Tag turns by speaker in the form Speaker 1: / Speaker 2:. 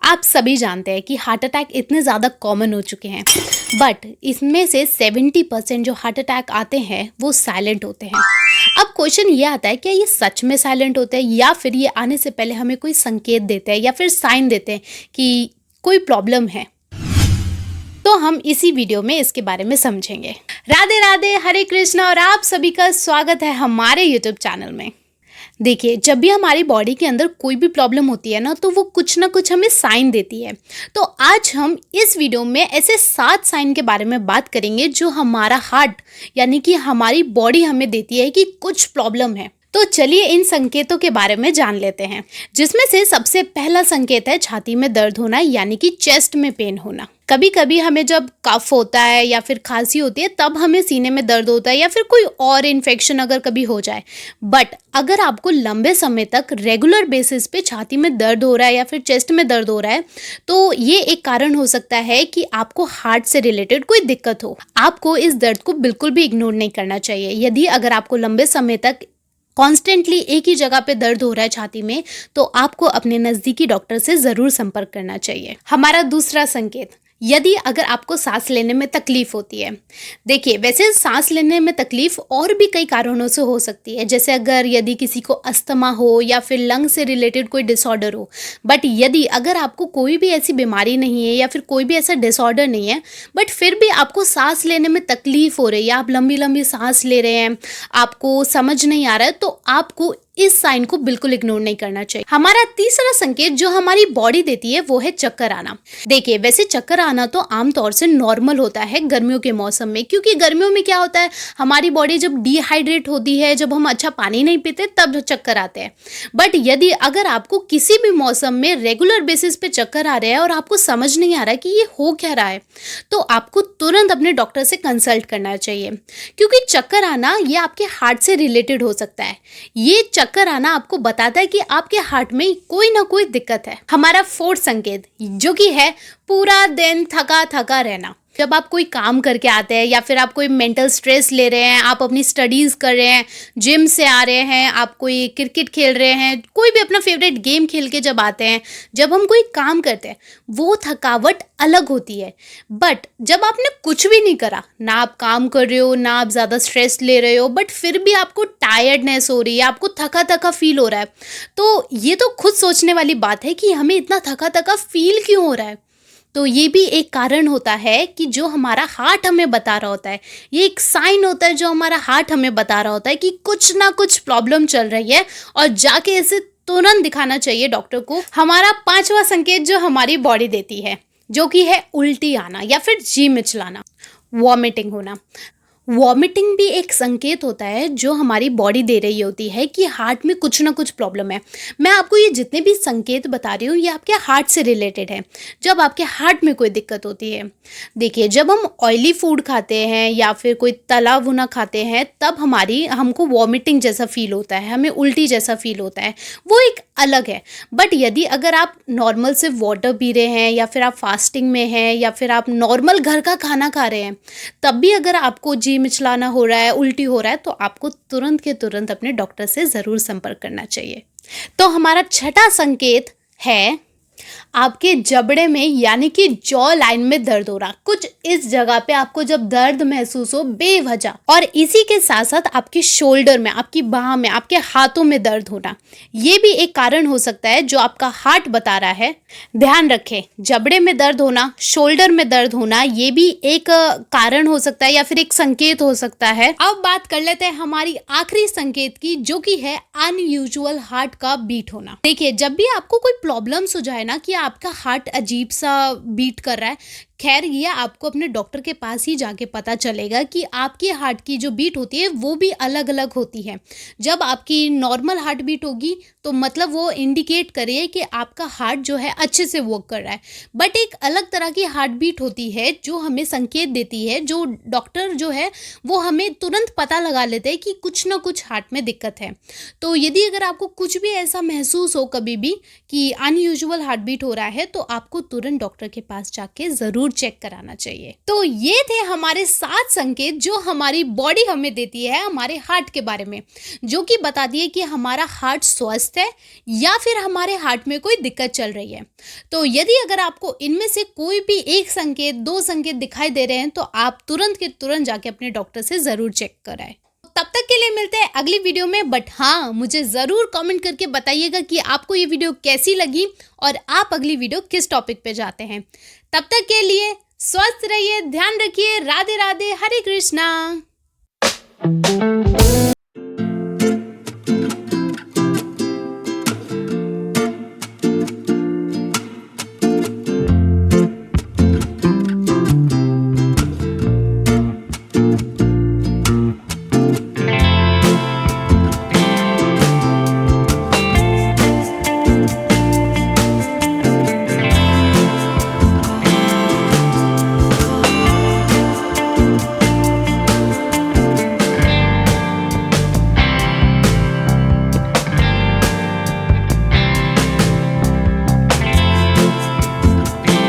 Speaker 1: आप सभी जानते हैं कि हार्ट अटैक इतने ज़्यादा कॉमन हो चुके हैं, बट इसमें से 70% जो हार्ट अटैक आते हैं वो साइलेंट होते हैं। अब क्वेश्चन ये आता है, क्या ये सच में साइलेंट होते हैं या फिर ये आने से पहले हमें कोई संकेत देते हैं या फिर साइन देते हैं कि कोई प्रॉब्लम है? तो हम इसी वीडियो में इसके बारे में समझेंगे। राधे राधे, हरे कृष्णा और आप सभी का स्वागत है हमारे यूट्यूब चैनल में। देखिए, जब भी हमारी बॉडी के अंदर कोई भी प्रॉब्लम होती है ना, तो वो कुछ ना कुछ हमें साइन देती है। तो आज हम इस वीडियो में ऐसे 7 साइन के बारे में बात करेंगे जो हमारा हार्ट यानी कि हमारी बॉडी हमें देती है कि कुछ प्रॉब्लम है। तो चलिए इन संकेतों के बारे में जान लेते हैं, जिसमें से सबसे पहला संकेत है छाती में दर्द होना यानी कि चेस्ट में पेन होना। कभी कभी हमें जब कफ होता है या फिर खांसी होती है तब हमें सीने में दर्द होता है या फिर कोई और इन्फेक्शन अगर कभी हो जाए। बट अगर आपको लंबे समय तक रेगुलर बेसिस पे छाती में दर्द हो रहा है या फिर चेस्ट में दर्द हो रहा है, तो ये एक कारण हो सकता है कि आपको हार्ट से रिलेटेड कोई दिक्कत हो। आपको इस दर्द को बिल्कुल भी इग्नोर नहीं करना चाहिए। यदि अगर आपको लंबे समय तक कॉन्स्टेंटली एक ही जगह पे दर्द हो रहा है छाती में, तो आपको अपने नज़दीकी डॉक्टर से ज़रूर संपर्क करना चाहिए। हमारा दूसरा संकेत, यदि अगर आपको सांस लेने में तकलीफ होती है। देखिए, वैसे सांस लेने में तकलीफ और भी कई कारणों से हो सकती है, जैसे अगर यदि किसी को अस्थमा हो या फिर लंग से रिलेटेड कोई डिसऑर्डर हो। बट यदि अगर आपको कोई भी ऐसी बीमारी नहीं है या फिर कोई भी ऐसा डिसऑर्डर नहीं है, बट फिर भी आपको सांस लेने में तकलीफ हो रही है, आप लंबी लंबी सांस ले रहे हैं, आपको समझ नहीं आ रहा है, तो आपको इस साइन को बिल्कुल इग्नोर नहीं करना चाहिए। हमारा तीसरा संकेत जो हमारी बॉडी देती है वो है चक्कर आना। देखिए, वैसे चक्कर आना तो आमतौर से नॉर्मल होता है गर्मियों के मौसम में, क्योंकि गर्मियों में क्या होता है, हमारी बॉडी जब डिहाइड्रेट होती है, जब हम अच्छा पानी नहीं पीते तब चक्कर आते हैं। बट यदि अगर आपको किसी भी मौसम में रेगुलर बेसिस पे चक्कर आ रहे हैं और आपको समझ नहीं आ रहा है कि ये हो क्या रहा है, तो आपको तुरंत अपने डॉक्टर से कंसल्ट करना चाहिए, क्योंकि चक्कर आना ये आपके हार्ट से रिलेटेड हो सकता है। ये चक्कर आना आपको बताता है कि आपके हार्ट में कोई ना कोई दिक्कत है। हमारा फोर्थ संकेत जो कि है पूरा दिन थका थका रहना। जब आप कोई काम करके आते हैं या फिर आप कोई मेंटल स्ट्रेस ले रहे हैं, आप अपनी स्टडीज़ कर रहे हैं, जिम से आ रहे हैं, आप कोई क्रिकेट खेल रहे हैं, कोई भी अपना फेवरेट गेम खेल के जब आते हैं, जब हम कोई काम करते हैं, वो थकावट अलग होती है। बट जब आपने कुछ भी नहीं करा, ना आप काम कर रहे हो, ना आप ज़्यादा स्ट्रेस ले रहे हो, बट फिर भी आपको टायर्डनेस हो रही है, आपको थका थका फील हो रहा है, तो ये तो खुद सोचने वाली बात है कि हमें इतना थका थका फील क्यों हो रहा है। तो ये भी एक कारण होता है कि जो हमारा हार्ट हमें बता रहा होता है, ये एक साइन होता है जो हमारा हार्ट हमें बता रहा होता है कि कुछ ना कुछ प्रॉब्लम चल रही है और जाके इसे तुरंत दिखाना चाहिए डॉक्टर को। हमारा 5वां संकेत जो हमारी बॉडी देती है, जो कि है उल्टी आना या फिर जी मिचलाना, वॉमिटिंग होना। वॉमिटिंग भी एक संकेत होता है जो हमारी बॉडी दे रही होती है कि हार्ट में कुछ ना कुछ प्रॉब्लम है। मैं आपको ये जितने भी संकेत बता रही हूँ ये आपके हार्ट से रिलेटेड है, जब आपके हार्ट में कोई दिक्कत होती है। देखिए, जब हम ऑयली फूड खाते हैं या फिर कोई तला भुना खाते हैं तब हमको वॉमिटिंग जैसा फील होता है, हमें उल्टी जैसा फील होता है, वो एक अलग है। बट यदि अगर आप नॉर्मल से वाटर पी रहे हैं या फिर आप फास्टिंग में हैं या फिर आप नॉर्मल घर का खाना खा रहे हैं, तब भी अगर आपको जी मिचलाना हो रहा है, उल्टी हो रहा है, तो आपको तुरंत के तुरंत अपने डॉक्टर से ज़रूर संपर्क करना चाहिए। तो हमारा 6वां संकेत है आपके जबड़े में यानी कि जॉ लाइन में दर्द हो रहा। कुछ इस जगह पे आपको जब दर्द महसूस हो बेवजह, और इसी के साथ साथ आपके शोल्डर में, आपकी बाह में, आपके हाथों में दर्द होना, ये भी एक कारण हो सकता है जो आपका हार्ट बता रहा है। ध्यान रखें, जबड़े में दर्द होना, शोल्डर में दर्द होना, ये भी एक कारण हो सकता है या फिर एक संकेत हो सकता है। अब बात कर लेते हैं हमारी आखिरी संकेत की, जो कि है अनयूजुअल हार्ट का बीट होना। देखिए, जब भी आपको कोई प्रॉब्लम्स हो जाए ना कि आपका हार्ट अजीब सा बीट कर रहा है, खैर ये आपको अपने डॉक्टर के पास ही जाके पता चलेगा कि आपकी हार्ट की जो बीट होती है वो भी अलग अलग होती है। जब आपकी नॉर्मल हार्ट बीट होगी तो मतलब वो इंडिकेट करे कि आपका हार्ट जो है अच्छे से वर्क कर रहा है। बट एक अलग तरह की हार्ट बीट होती है जो हमें संकेत देती है, जो डॉक्टर जो है वो हमें तुरंत पता लगा लेते हैं कि कुछ ना कुछ हार्ट में दिक्कत है। तो यदि अगर आपको कुछ भी ऐसा महसूस हो कभी भी कि अनयूजुअल हार्ट बीट हो रहा है, तो आपको तुरंत डॉक्टर के पास जाके ज़रूर चेक कराना चाहिए। तो ये थे हमारे 7 संकेत जो हमारी बॉडी हमें देती है हमारे हार्ट के बारे में, जो कि बताती है कि हमारा हार्ट स्वस्थ है या फिर हमारे हार्ट में कोई दिक्कत चल रही है। तो यदि अगर आपको इनमें से कोई भी एक संकेत, 2 संकेत दिखाई दे रहे हैं तो आप तुरंत के तुरंत जाके अपने डॉक्टर से ज़रूर चेक कराएं। तब तक के लिए मिलते हैं अगली वीडियो में। बट हाँ, मुझे ज़रूर कमेंट करके बताइएगा कि आपको ये वीडियो कैसी लगी और आप अगली वीडियो किस टॉपिक पे चाहते हैं। तब तक के लिए स्वस्थ रहिए, ध्यान रखिए, राधे राधे, हरे कृष्णा।